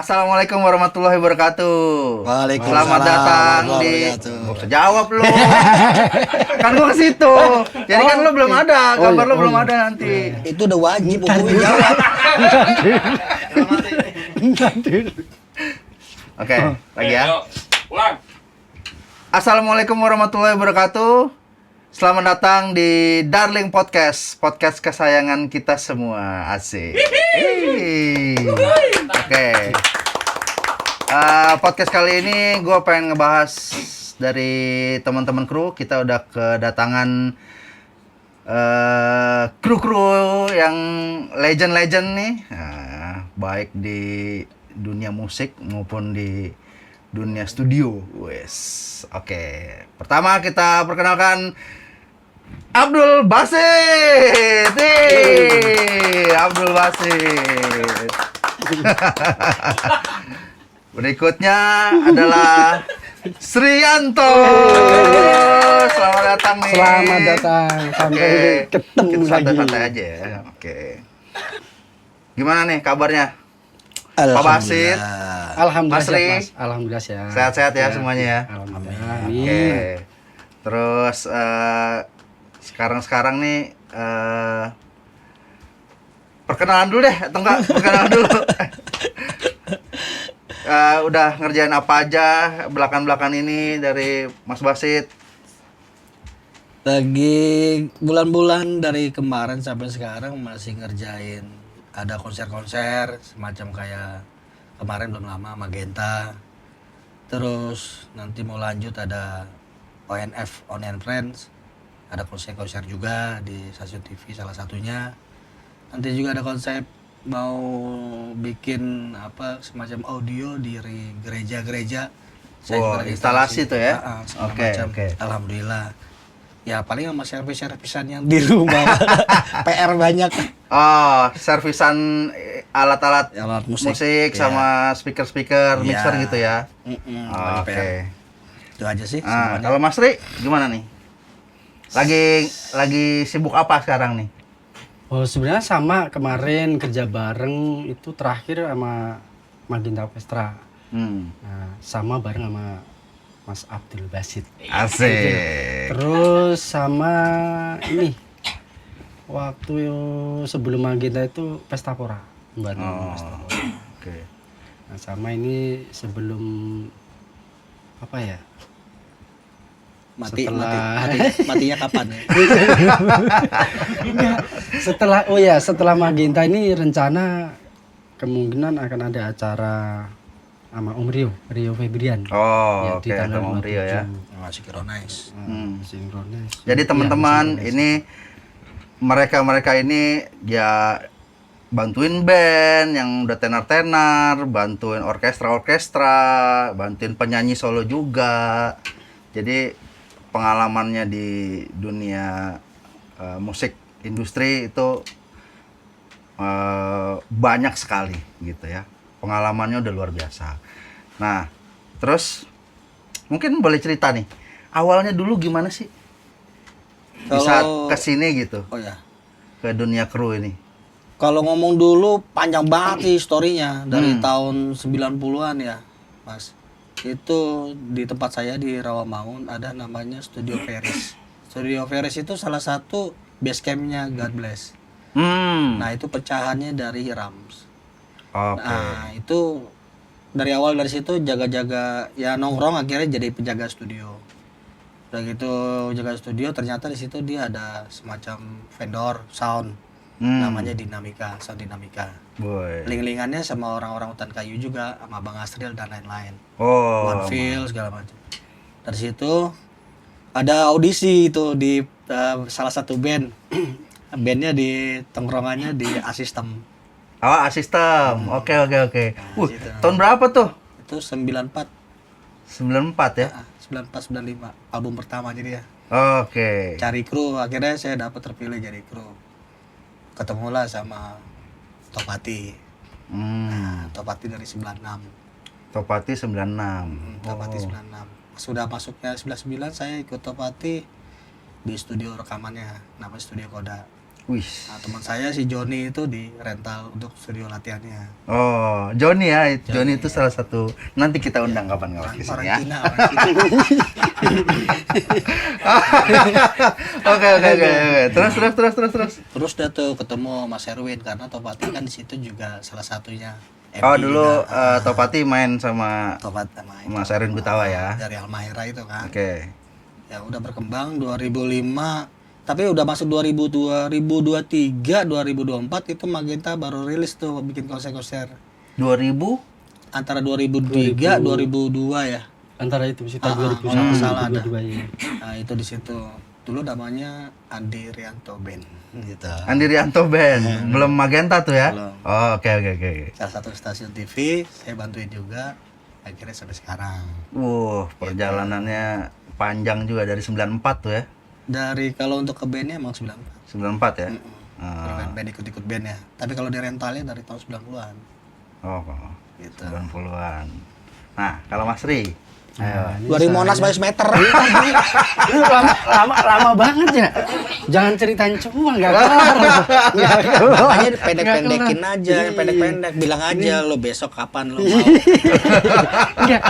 Assalamualaikum warahmatullahi wabarakatuh. Waalaikumsalam. Selamat datang di. Gak usah jawab lo. Kan gua ke situ. Jadi kan lo belum ada, gambar lo belum ada nanti. Itu udah wajib hukumnya jawab. Oke, lagi ya. Assalamualaikum warahmatullahi wabarakatuh. Selamat datang di Darling Podcast, podcast kesayangan kita semua. Asik. Oke. Podcast kali ini gue pengen ngebahas dari teman-teman kru. Kita udah kedatangan kru-kru yang legend-legend nih, baik di dunia musik maupun di dunia studio. Wes. Oke. Pertama kita perkenalkan Abdul Basit. Abdul Basit. Berikutnya adalah Srianto. Selamat datang nih. Selamat datang. Sampai ketemu Kita lagi. santai-santai aja ya. Oke. Gimana nih kabarnya? Pak Basit. Alhamdulillah Mas Ri. sehat, Mas. Alhamdulillah sehat. Sehat-sehat ya semuanya ya. Alhamdulillah. Oke. Amin. Terus sekarang nih perkenalan dulu deh atau enggak? Perkenalan dulu. Udah ngerjain apa aja belakang-belakang ini dari Mas Basit? Lagi bulan-bulan dari kemarin sampai sekarang masih ngerjain ada konser-konser semacam kayak kemarin belum lama Magenta. Terus nanti mau lanjut ada ONF On and Friends. Ada konser-konser juga di stasiun TV salah satunya. Nanti juga ada konsep mau bikin apa semacam audio di gereja-gereja. Wow, instalasi tuh ya? Oke, oke. Alhamdulillah. Ya paling sama servis-servisan yang di rumah. PR banyak. Oh, servisan alat-alat Alat musik ya. sama speaker-speaker, Iya. mixer gitu ya. Lagi Oke. PR. Itu aja sih Ah, semuanya. kalau Mas Ri gimana nih? Lagi sibuk apa sekarang nih? Oh, sebenarnya sama kemarin kerja bareng itu terakhir sama Magenta Orchestra. Nah, sama bareng sama Mas Abdul Basit. Asik. Terus sama ini waktu sebelum Magenta itu Pesta Pora, membantu Pesta Pora. Oke. Nah, sama ini sebelum apa ya? Matinya kapan ya? Setelah Magenta ini rencana kemungkinan akan ada acara sama Om Rio Febrian. Oh, oke, di tanggal sama Om Rio ya. 27. Masih synchronize. Sinkronis. Jadi Iya, teman-teman, sinkronis. ini mereka ini ya bantuin band yang udah tenar-tenar, bantuin orkestra, bantuin penyanyi solo juga. Jadi pengalamannya di dunia musik industri itu banyak sekali gitu ya. Pengalamannya udah luar biasa. Nah, terus mungkin boleh cerita nih, awalnya dulu gimana sih bisa kesini gitu, Oh ya. ke dunia kru ini? Kalau ngomong dulu panjang banget sih story-nya dari tahun 90-an ya, Mas. Itu di tempat saya di Rawamangun ada namanya Studio Ferris. Studio Ferris itu salah satu base camp-nya God Bless. Nah, itu pecahannya dari Rams. Oke. Nah, itu dari awal dari situ jaga-jaga ya nongkrong akhirnya jadi penjaga studio. Udah gitu jaga studio ternyata di situ dia ada semacam vendor sound namanya Dinamika, Sound Dinamika. Boy. Link-linkannya sama orang-orang hutan kayu juga sama Bang Asril dan lain-lain. Oh. One Feel segala macam. Dari situ ada audisi itu di salah satu band. Bandnya di tongkrongannya di Asistem. Oh, sistem. Oke. Situ. Tahun berapa tuh? Itu 94 94 ya? 94 95 album pertama jadi ya. Oke. Cari kru akhirnya saya dapat terpilih jadi kru. Ketemulah sama Topati. Topati dari 96. Topati 96. Topati 96. Sudah masuknya 99 saya ikut Topati di studio rekamannya namanya Studio Koda. Wih. Nah, teman saya si Joni itu di rental untuk studio latihannya. Oh, Joni ya. Joni itu salah satu. Nanti kita undang kapan-kapan ke Orang sini ya. Cina, orang Cina. Oke. Terus. Terus dia tuh ketemu Mas Erwin karena Topati kan di situ juga salah satunya. Oh, MD dulu juga. Topati main sama Topati sama itu. Mas Erwin Gutawa ya. Dari Almahera itu kan. Oke. Ya udah berkembang 2005, tapi udah masuk 2023, 2024 itu Magenta baru rilis tuh bikin konser-konser 2000 antara 2003, 2002 ya. Antara itu sekitar kalau 2001 nggak salah ada. 2022 ya. Nah, itu di situ. Dulu namanya Andi Rianto Band gitu. Andi Rianto Band. Belum Magenta tuh ya? Belum. Oh, oke. Salah satu stasiun TV, saya bantuin juga. Akhirnya sampai sekarang. Perjalanannya panjang juga dari 94 tuh ya. Dari kalau untuk ke bandnya emang 94. 94 ya? Band ikut-ikut band ya. Tapi kalau di rentalnya dari tahun 90-an. Oh, Gitu. 90-an. Nah, kalau Mas Ri, ayo. Ini 2000 Monas Bayus Meter. Lu lama banget ya. Jangan ceritain semua enggak kelar. Enggak kelar. Makanya pendek-pendekin Nggak aja, kelar. pendek-pendek. Bilang aja lo besok kapan lo mau. Enggak.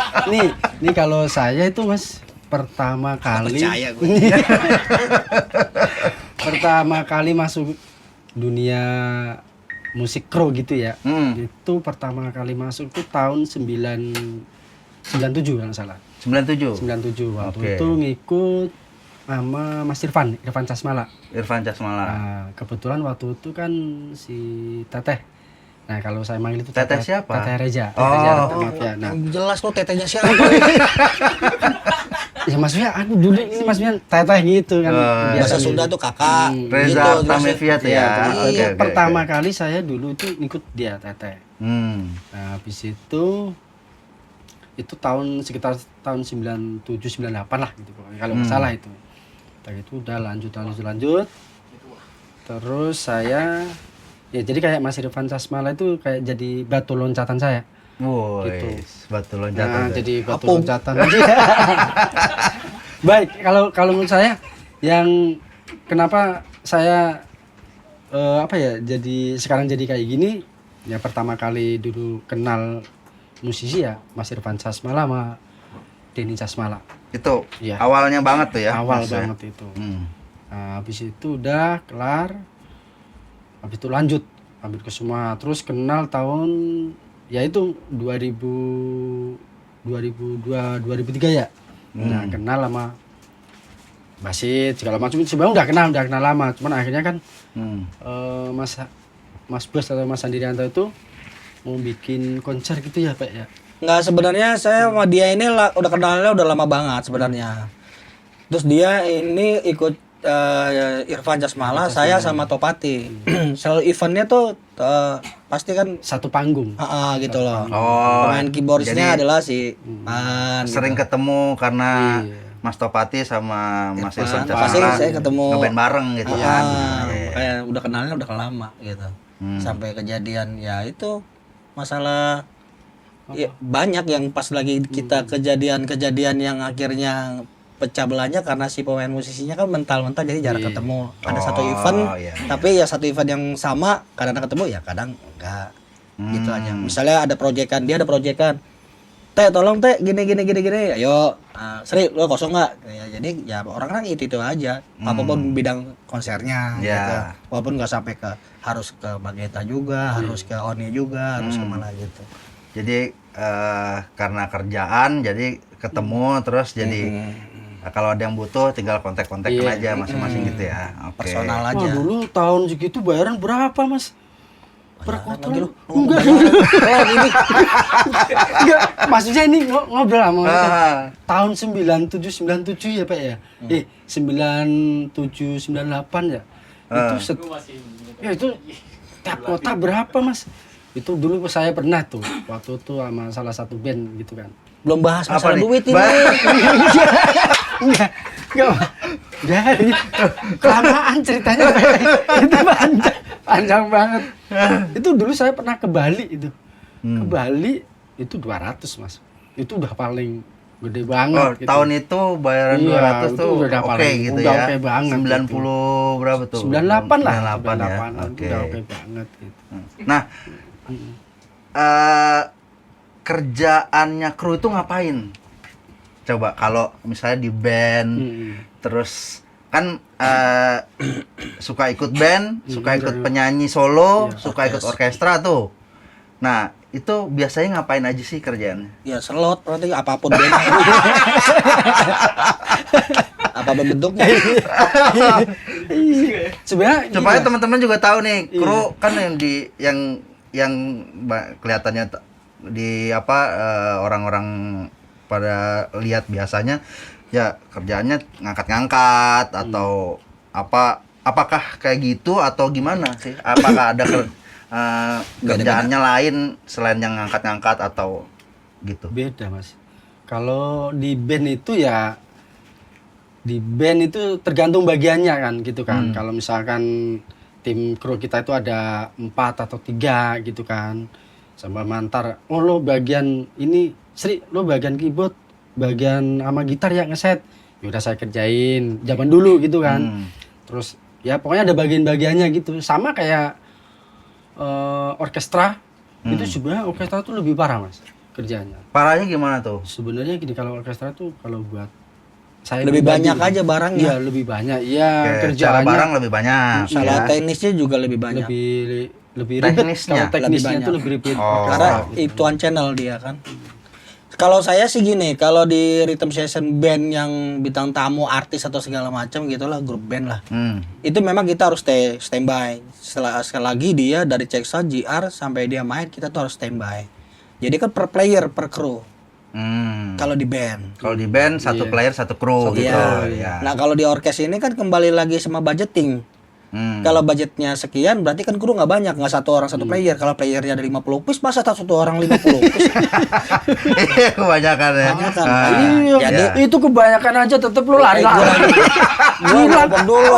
Nih kalau saya itu Mas pertama kali Percaya gue. pertama kali masuk dunia musik kro gitu ya. Itu pertama kali masuk tuh tahun 97 kalau nggak salah. 97. 97 waktu Oke. itu ngikut sama Mas Irfan Casmala. Irfan Casmala. Nah, kebetulan waktu itu kan si Teteh. Nah, kalau saya manggil itu Teteh siapa? Teteh Reza. Oh. Teteh Reza, maaf ya. Nah, Jelas lo tetenya siapa? ya maksudnya aduh dulu ini maksudnya Teteh gitu kan. Bahasa Biasa Sunda tuh kakak. Reza Gitu, Artamevia tuh ya. Iya, Oke, oke, pertama oke. kali saya dulu itu ngikut dia Teteh. Nah, habis itu tahun sekitar tahun 97 98 lah gitu pokoknya, kalau nggak salah itu. Nah, itu udah lanjut. Terus saya ya jadi kayak Mas Irfan Casmala itu kayak jadi batu loncatan saya. Gitu. Batu Nah, loncatan. jadi batu Apung. loncatan. Baik, kalau menurut saya yang kenapa saya jadi sekarang jadi kayak gini ya pertama kali dulu kenal musisi ya Mas Irfan Casmala sama Denny Casmala. Itu Iya. awalnya banget tuh ya. Awal Mas, ya? banget itu. Hmm. Nah, habis itu udah kelar. Habis itu lanjut hampir ke semua. Terus kenal tahun ya itu 2002 2003 ya. Nah, kenal sama Basit segala macam itu sebenarnya udah kenal lama. Cuman akhirnya kan Mas Bos atau Mas Andi Rianto itu mau bikin konser gitu ya, Pak ya. Nggak, sebenarnya saya sama dia ini udah kenalnya udah lama banget sebenarnya. Terus dia ini ikut Irfan Casmala, saya sama Topati. Selalu eventnya tuh pasti kan Satu panggung. gitu loh. Oh, Pemain keyboardisnya jadi adalah si Pan. sering ketemu karena Iya. Mas Topati sama Mas Irfan. Irfan Pasti Casmala saya ketemu. ngeband bareng gitu kan. Iya. Kayak udah kenalnya udah lama gitu. Sampai kejadian ya itu masalah ya, banyak yang pas lagi kita kejadian-kejadian yang akhirnya pecah belahnya karena si pemain musisinya kan mental-mental jadi jarang ketemu. Ada satu event, iya. tapi ya satu event yang sama kadang ketemu ya kadang enggak. Gitu aja. Misalnya ada proyekan, dia ada proyekan. Teh tolong teh gini. Ayo, Sri lo kosong nggak? Ya, jadi ya orang itu aja. Apapun bidang konsernya. Ya. Gitu. Walaupun nggak sampai ke harus ke Magenta juga, harus ke Oni juga, harus kemana gitu. Jadi karena kerjaan jadi ketemu terus jadi kalau ada yang butuh tinggal kontak-kontakan aja masing-masing gitu ya. Oke. Personal Wah, aja. dulu tahun segitu bayaran berapa, Mas? Per kuartal. Lagi lu. Enggak, maksudnya ini ngobrol sama kita. Ah. Tahun 97 ya, Pak ya? 97 98 ya. Ya itu tiap kota berapa, Mas? Itu dulu saya pernah tuh waktu itu sama salah satu band gitu kan. Belum bahas Apa masalah nih? duit ini. Enggak. Jadi kelamaan ceritanya, Pak. Itu panjang banget. Itu dulu saya pernah ke Bali itu. Ke Bali itu 200, Mas. Itu udah paling Gede banget Oh, gitu. tahun itu bayaran Iya, 200 itu tuh udah oke paling- gitu udah ya. oke banget 90 berapa tuh? 98 lah. 98 ya. 98 Oke. udah oke banget gitu. Nah, eh kerjaannya kru itu ngapain? Coba kalau misalnya di band, terus kan suka ikut band, suka ikut penyanyi solo, suka ikut orkestra tuh. Nah, itu biasanya ngapain aja sih kerjaannya? Ya slot berarti apapun bandnya. Apapun bentuknya. Sebenarnya Supaya iya. teman-teman juga tahu nih, kru kan yang kelihatannya di apa orang-orang pada lihat biasanya ya kerjaannya ngangkat-ngangkat atau apakah kayak gitu atau gimana sih? Apakah ada kerjaannya lain selain yang ngangkat-ngangkat atau gitu? Beda mas. Kalau di band itu ya di band itu tergantung bagiannya kan gitu kan. Kalau misalkan tim kru kita itu ada 4 atau 3 gitu kan, sama mantar. Oh lo bagian ini, Sri lo bagian keyboard, bagian sama gitar ya ngeset. Yaudah saya kerjain. Zaman dulu gitu kan. Terus ya pokoknya ada bagian-bagiannya gitu. Sama kayak orkestra. Itu sebenarnya orkestra tuh lebih parah mas kerjanya. Parahnya gimana tuh? Sebenarnya gini, kalau orkestra tuh kalau buat saya Lebih pribadi, banyak aja barangnya. Iya, lebih banyak. Iya, Kayak cara kerjaannya barang lebih banyak. Salah ya. teknisnya juga lebih banyak. lebih ribet. Teknisnya? Kalau teknisnya Lebih itu banyak. lebih ribet. Oh. orkestra. Karena ituan channel dia kan. Kalau saya sih gini, kalau di rhythm session band yang bintang tamu, artis atau segala macam gitulah, grup band lah. Itu memang kita harus standby. Sekali lagi dia dari check sound GR sampai dia main kita tuh harus standby. Jadi kan per player per kru. Kalau di band. Kalau di band satu player satu kru gitu. Iya. Ya. Nah kalau di orkes ini kan kembali lagi sama budgeting. Kalau budgetnya sekian berarti kan kru nggak banyak, nggak satu orang satu player. Kalau playernya ada 50 piece masa satu orang 50 piece? Iya, kebanyakan ya. Kebanyakan. Ah, Iya, Jadi itu kebanyakan aja tetep lu lari Gua ngomong dulu.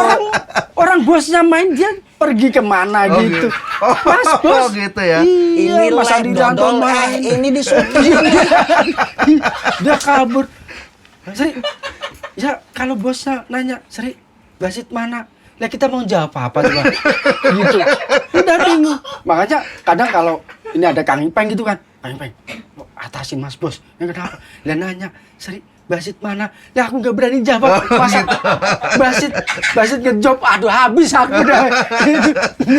orang bosnya main dia pergi kemana Oh, gitu. Oh, Mas bos. oh, gitu ya. Iya, Ini Mas Andi live Danto dodol, main. ini di syuting. Dia kabur. Sri, ya kalau bosnya nanya, Sri, basit mana? Lah kita mau jawab apa coba? Gitu. Udah bingung. Makanya kadang kalau ini ada Kang Ipeng gitu kan, Kang Ipeng, atasin Mas Bos. Yang kenapa? Lah nanya, Sri, basit mana? Ya aku nggak berani jawab. Masa basit ngejob, aduh habis aku dah.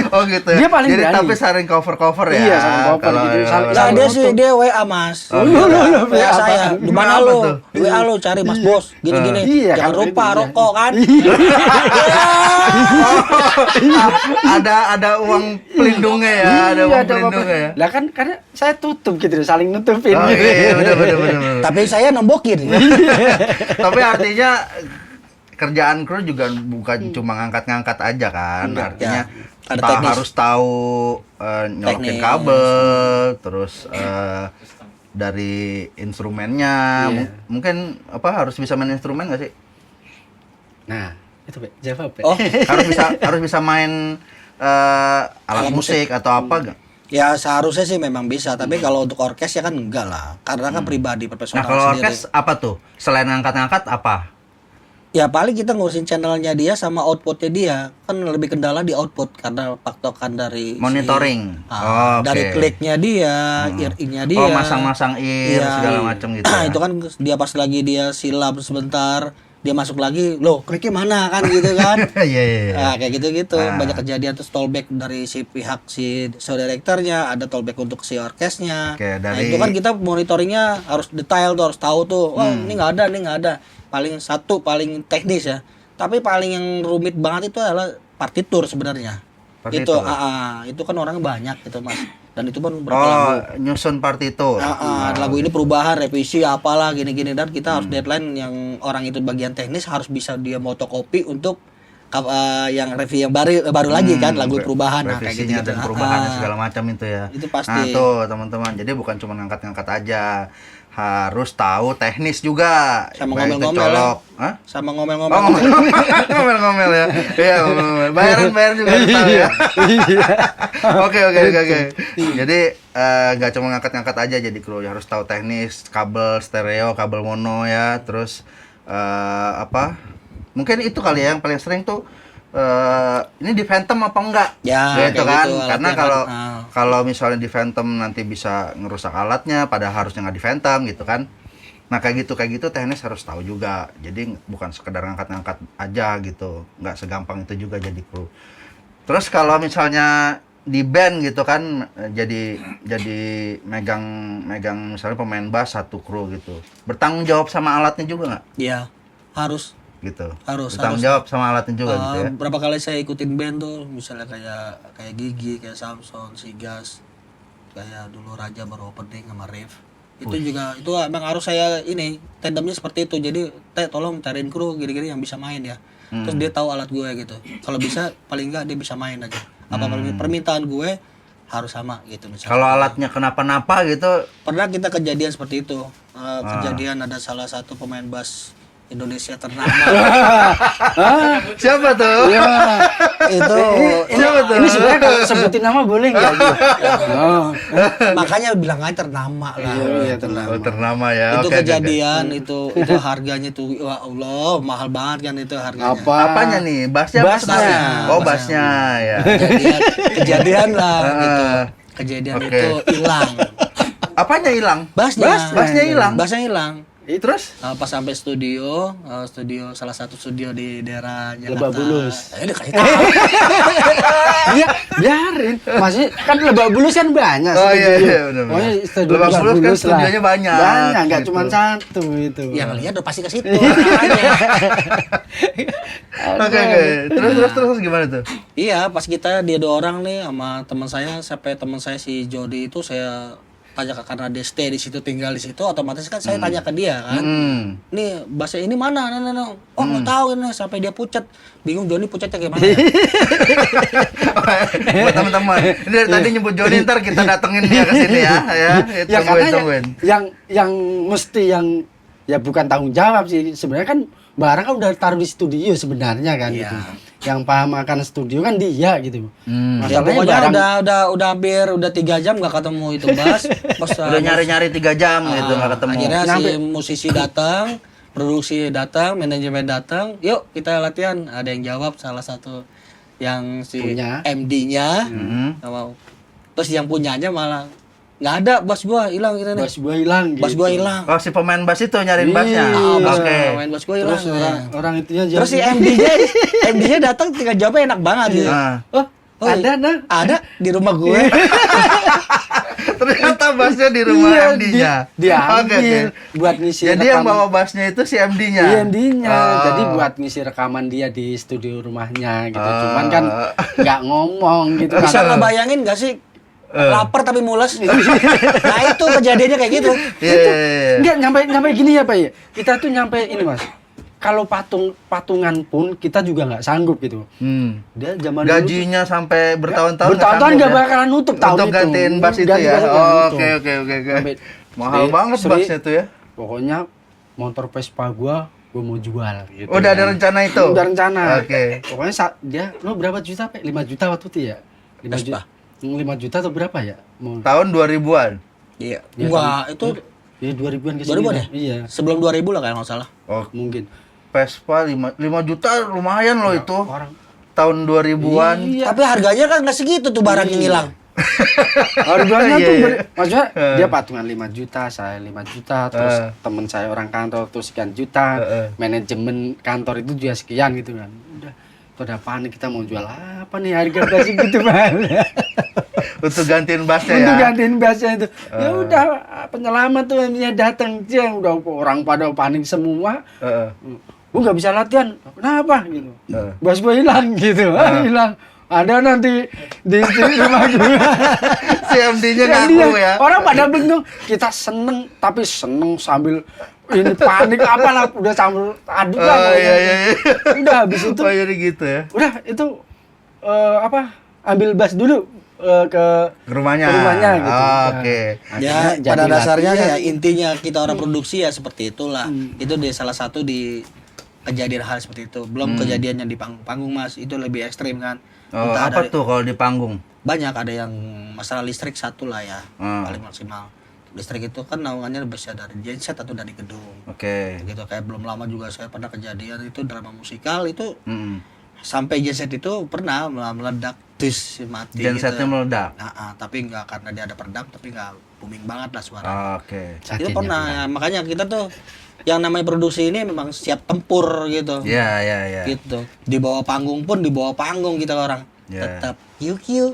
Oh gitu ya. Dia paling Jadi berani. tapi saling cover ya. Iya, saling cover Kalau gitu. Saling- Nah, dia sih dia WA Mas. Oh, iya. WA saya. Di mana Apa lu? tuh? Di WA lu cari Mas Bos. Gini-gini. Iya, Jangan kalau lupa itu, iya. rokok kan. ada uang pelindungnya ya, ada uang pelindungnya ya. Lah kan karena saya tutup gitu, saling nutupin. Oh iya, benar. Tapi saya nombokin. Tapi artinya kerjaan kru juga bukan cuma ngangkat-ngangkat aja kan. Artinya Ya, ada kita teknis. harus tahu nyolokin Teknis. kabel, terus dari instrumennya. Iya. Mungkin apa harus bisa main instrumen nggak sih? Nah, itu Pak, jawab Pak. Oh, harus bisa main alat musik atau apa nggak? ya seharusnya sih memang bisa. Tapi kalau untuk orkes ya kan enggak lah. Karena kan pribadi Nah profesional kalau sendiri. orkes apa tuh? Selain ngangkat-ngangkat apa? Ya paling kita ngurusin channelnya dia sama outputnya dia. Kan lebih kendala di output karena paktokan dari Monitoring. Ah, Oke. dari kliknya dia, ear-nya dia. Oh, masang-masang ear Iya. segala macam gitu. Ya? Itu kan dia pas lagi dia silap sebentar, dia masuk lagi, loh kliknya mana kan gitu kan. Iya. Nah, kayak gitu-gitu. Ah. Banyak kejadian terus tollback dari si pihak si show directornya, ada tollback untuk si orkesnya. Oke, Nah, dari- itu kan kita monitoringnya harus detail tuh, harus tahu tuh. Oh, ini nggak ada. Paling satu paling teknis ya. Tapi paling yang rumit banget itu adalah partitur sebenarnya. Partitur. Itu kan orangnya banyak gitu, Mas. Dan itu kan berapa lagu. Nyusun partitur. Lagu ini perubahan, revisi, apalah gini-gini dan kita harus Hmm. deadline yang orang itu bagian teknis harus bisa dia motokopi untuk yang review yang baru lagi kan lagu perubahan kayak gitu, Revisinya dan perubahan segala macam itu ya. Itu pasti. Nah, tuh teman-teman. Jadi bukan cuma ngangkat-ngangkat aja. harus tahu teknis juga. Sama Baik itu ngomel-ngomel colok. Hah? Sama Oh, ngomel-ngomel. ngomel-ngomel ya. Iya, ngomel-ngomel. Bayar juga harus tahu ya. Oke. Jadi nggak cuma ngangkat-ngangkat aja jadi kru, harus tahu teknis, kabel stereo, kabel mono ya, terus apa? Mungkin itu kali ya yang paling sering tuh ini di Phantom apa enggak? Ya, gitu kayak kan. gitu, Karena alatnya kalau kan, kalau misalnya di Phantom nanti bisa ngerusak alatnya, padahal harusnya nggak di Phantom gitu kan. Nah kayak gitu teknis harus tahu juga. Jadi bukan sekedar ngangkat-ngangkat aja gitu, nggak segampang itu juga jadi kru. Terus kalau misalnya di band gitu kan, jadi megang misalnya pemain bass satu kru gitu, bertanggung jawab sama alatnya juga nggak? Iya, harus. Gitu. Harus. Bertanggung jawab sama alatnya juga gitu ya. Berapa kali saya ikutin band tuh, misalnya kayak Gigi, kayak Samson, Sigas, kayak dulu Raja baru opening sama Rif. Itu juga itu emang harus saya ini tandemnya seperti itu. Jadi tolong cariin kru gini-gini yang bisa main ya. Terus dia tahu alat gue gitu. Kalau bisa paling enggak dia bisa main aja. Apa permintaan gue harus sama gitu misalnya. Kalau alatnya kenapa-napa gitu, Pernah kita kejadian seperti itu. Kejadian ada salah satu pemain bass Indonesia ternama. siapa tuh? Ya, Itu Siapa tuh? ini sebenarnya kalau sebutin nama boleh nggak? Oh, makanya bilang aja ternama lah. iya Oh, ternama ya. Itu Oke. kejadian itu harganya tuh ya Allah mahal banget kan itu harganya. apa? Apanya nih? Bassnya? apa Bassnya. sebenarnya? Oh, bassnya ya. Kejadian lah gitu. Eh, Kejadian oke. itu hilang. Apanya hilang? Bassnya. Bassnya hilang. Bassnya hilang. Terus? Pas sampai studio salah satu studio di daerah Jakarta. Lebak Bulus. Dikasih tahu. Iya, biarin. Masih kan Lebak Bulus kan banyak. Oh, iya, studio. benar. Pokoknya studio Lebak Bulus kan lah. studionya banyak. Banyak, nggak Gitu. cuma satu itu. Yang lihat udah pasti ke situ. makanya. Oke. Terus gimana tuh? Iya, pas kita dia 2 orang nih sama teman saya, sampai teman saya si Jody itu saya tanya karena dia stay di situ, tinggal di situ, otomatis kan saya tanya ke dia kan. Nih, bahasa ini mana? Nah. Oh, nggak tahu ini sampai dia pucat. Bingung Joni pucatnya kayak mana ya? Buat teman-teman, ini dari tadi nyebut Joni, ntar kita datengin dia ke sini ya. Ya karena Tungguin. yang mesti yang ya bukan tanggung jawab sih sebenarnya kan barang kan udah taruh di studio sebenarnya kan Iya. gitu. Yang paham akan studio kan dia gitu. Ya, pokoknya udah hampir 3 jam nggak ketemu itu Bas. Udah nyari-nyari 3 jam gitu nggak ketemu. Akhirnya si musisi datang, produksi datang, manajemen datang. Yuk kita latihan. Ada yang jawab salah satu yang si Punya. MD-nya. Nggak mau. Terus yang punyanya malah nggak ada, bass gua hilang gitu nih. Bass gua hilang gitu. Bass gua hilang. Oh, si pemain bass itu nyariin bassnya. Iya. Oke. Main bass gua hilang. Terus orang itunya Terus si MD-nya datang tinggal jawabnya enak banget gitu. Nah, oh, ada nah. Ada di rumah gue. ternyata bassnya di rumah Iya, MD-nya. diambil buat ngisi Jadi yang bawa bassnya itu si MD-nya. Iya, MD-nya. Oh. Jadi buat ngisi rekaman dia di studio rumahnya gitu. Cuman kan nggak ngomong gitu. Bisa kan. ngebayangin gak sih? Lapar tapi mules. Nah itu kejadiannya kayak gitu. Iya. Enggak nyampe gini ya Pak ya. Kita tuh nyampe ini Mas. Kalau patungan pun kita juga nggak sanggup gitu. Dia zaman dulu Gajinya sampai bertahun-tahun bertahun-tahun nggak sanggup ya? bakalan nutup tahun Untuk itu. gantiin bass itu Ganti ya. bass Oh, nggak Oke. nutup. Sampai Mahal Sri- banget Sri- bassnya tuh ya. Pokoknya motor Vespa gua mau jual gitu. Udah ada rencana itu. Udah rencana. Oke. Pokoknya dia lo berapa juta Pak? 5 juta waktu itu ya? 5 juta. 5 juta atau berapa ya? Mau Tahun 2000-an. Iya. Ya, Enggak, itu ya 2000-an ke 2000-an ya? Iya, sebelum 2000 lah kalau nggak salah. Oh, mungkin. Vespa 5 juta lumayan loh itu. Orang Tahun 2000-an. Iya. Tapi harganya kan nggak segitu tuh barang yang hilang. Harganya Iya, tuh iya. maksudnya dia patungan 5 juta, saya 5 juta, terus temen saya orang kantor tuh sekian juta, manajemen kantor itu juga sekian gitu kan. Udah panik kita mau jual apa nih harga kasih gitu mahal. Untuk gantiin bassnya ya. Untuk gantiin bassnya itu. Ya udah penyelamat tuh yang datang dia udah orang pada panik semua. Gua nggak bisa latihan. Kenapa gitu? Bass gua hilang gitu. Hilang. Ada nanti di rumah gue. Si MD-nya ngaku ya. Orang pada bingung. Kita seneng tapi seneng sambil ini panik apalah udah campur aduk lah. Oh iya. Udah habis itu. Oh jadi gitu ya. Udah itu apa? ambil bass dulu ke Ke rumahnya. Ke rumahnya gitu. Oh, oke. Ya Akhirnya pada jadi dasarnya latihan. ya intinya kita orang produksi ya seperti itulah. Itu di salah satu di kejadian hal seperti itu. Belum kejadian yang di panggung Mas, itu lebih ekstrim kan. Oh, Entah apa tuh kalau di panggung? banyak, ada yang masalah listrik satu lah ya, Hmm. paling maksimal. Listrik itu kan naungannya bisa dari genset atau dari gedung. Oke. Gitu kayak belum lama juga saya pernah kejadian itu drama musikal itu Mm-mm. sampai genset itu pernah meledak dus mati Gensetnya gitu. meledak. Tapi nggak karena dia ada peredam, tapi nggak booming banget lah suara. Oke. Itu Saksinya pernah ya, makanya kita tuh yang namanya produksi ini memang siap tempur gitu. Ya, ya, ya. Gitu. Di bawah panggung pun di bawah panggung kita orang Ya. tetap yuk yuk.